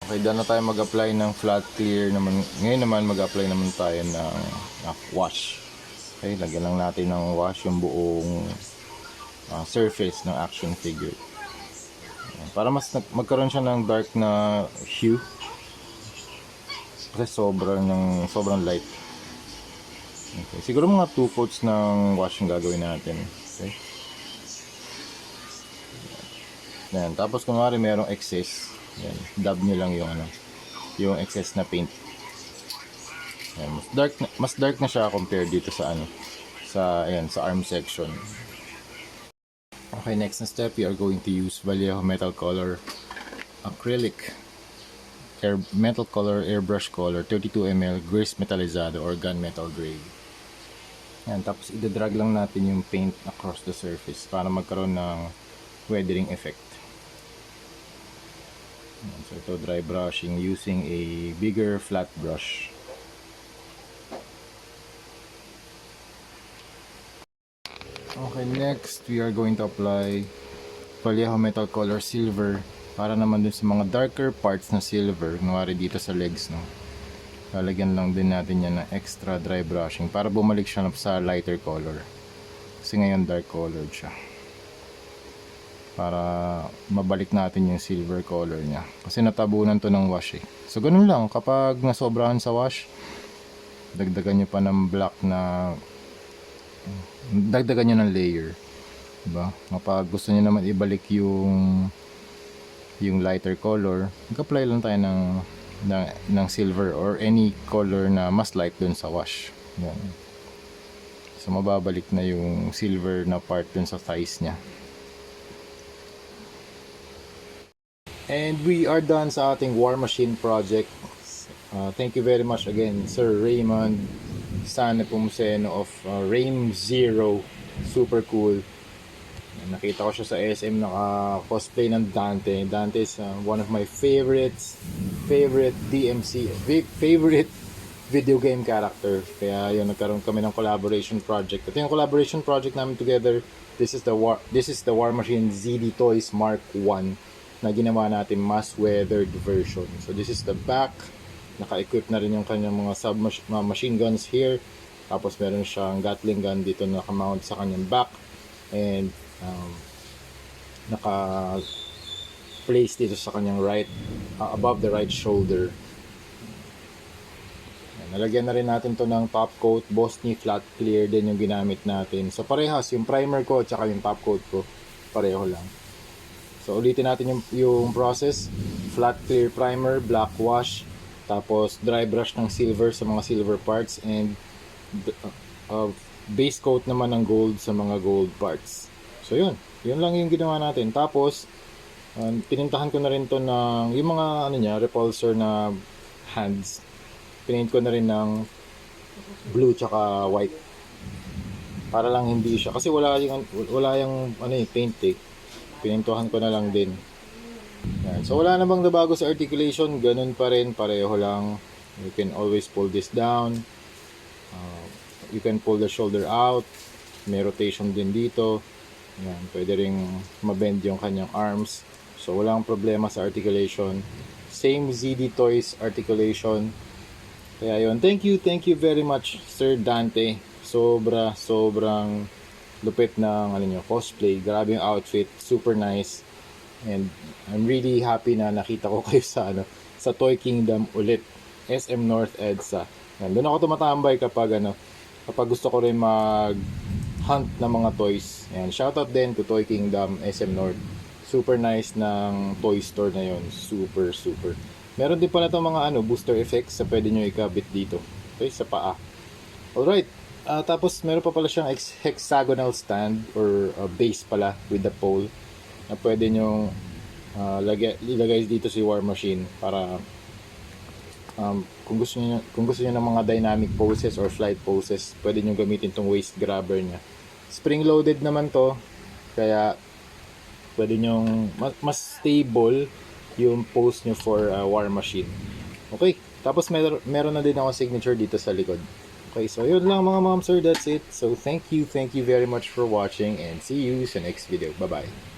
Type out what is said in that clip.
Okay, daan na tayo mag-apply ng flat clear naman. Ngayon naman mag-apply naman tayo ng wash. Okay, lagyan lang natin ng wash yung buong surface ng action figure. Para mas magkaroon siya ng dark na hue. Kasi sobrang light. Okay, siguro mga 2 coats ng wash yung gagawin natin. Okay. Yan, tapos kunwari merong excess, yan, dab nyo lang yung excess na paint. Yan, mas dark na siya compared dito sa sa arm section. Okay, next na step, we are going to use Vallejo Metal Color Acrylic Metal Color Airbrush Color 32 ml Grease Metallizado or Gunmetal Gray. Yan, tapos idadrag lang natin yung paint across the surface para magkaroon ng weathering effect. So ito, dry brushing using a bigger flat brush. Okay, next we are going to apply Vallejo Metal Color Silver para naman dun sa mga darker parts na silver, kunwari dito sa legs, no. Lalagyan lang din natin yan ng extra dry brushing para bumalik siya sa lighter color. Kasi ngayon dark colored siya. Para mabalik natin yung silver color niya. Kasi natabunan to ng wash eh. So ganun lang, kapag nasobrahan sa wash, dagdagan nyo pa ng black na, dagdagan nyo ng layer. Diba? Kapag gusto nyo naman ibalik yung lighter color, mag-apply lang tayo ng silver or any color na mas light dun sa wash. Yan. So mababalik na yung silver na part dun sa thighs niya. And we are done sa ating War Machine project. Thank you very much again, Sir Raymond San Nepomuceno of Raim Zero. Super cool. Nakita ko siya sa SM naka-cosplay ng Dante. Dante is one of my favorite DMC, favorite video game character. Kaya yun, nagkaroon kami ng collaboration project. Ito yung collaboration project namin together. This is the War Machine ZD Toys Mark 1 na ginawa natin mass weathered version. So this is the back. Naka-equip na rin yung kanyang mga machine guns here. Tapos meron siyang Gatling gun dito na naka-mount sa kanyang back. And naka-place dito sa kanyang right, above the right shoulder. Nalagyan na rin natin to ng top coat. Bosny flat clear din yung ginamit natin. So parehas, yung primer ko at saka yung top coat ko, pareho lang. So ulitin natin yung process. Flat clear primer, black wash, tapos dry brush ng silver sa mga silver parts, and base coat naman ng gold sa mga gold parts. So yun lang yung ginawa natin. Tapos pinintahan ko na rin to ng yung mga repulsor na hands. Pinint ko na rin ng blue tsaka white. Para lang hindi siya, kasi wala yung paint eh. Pinintuhan ko na lang din. Yan. So wala namang nabago sa articulation, ganun pa rin, pareho lang. You can always pull this down. You can pull the shoulder out. May rotation din dito. Yan, pwede ring mabend yung kanyang arms. So walang problema sa articulation. Same ZD Toys articulation. Kaya yun, thank you very much Sir Dante. Sobrang lupit ng cosplay. Grabe yung outfit, super nice. And I'm really happy na nakita ko kayo sa Toy Kingdom ulit. SM North EDSA. Doon ako tumatambay kapag gusto ko rin mag-hunt ng mga toys. Yan, shoutout din to Toy Kingdom SM North. Super nice ng toy store na yon. Super. Meron din pala itong mga booster effects sa pwede nyo ikabit dito. Okay, sa paa. Alright. Tapos meron pa pala siyang hexagonal stand or base pala with the pole na pwede nyo ilagay dito si War Machine para kung gusto niyo ng mga dynamic poses or flight poses, pwede nyo gamitin tong waist grabber niya. Spring loaded naman to, kaya pwede nyo mas stable yung pose nyo for War Machine. Okay, tapos meron na din ako signature dito sa likod. Okay, so yun lang mga ma'am sir, that's it. So thank you very much for watching and see you sa next video. Bye bye.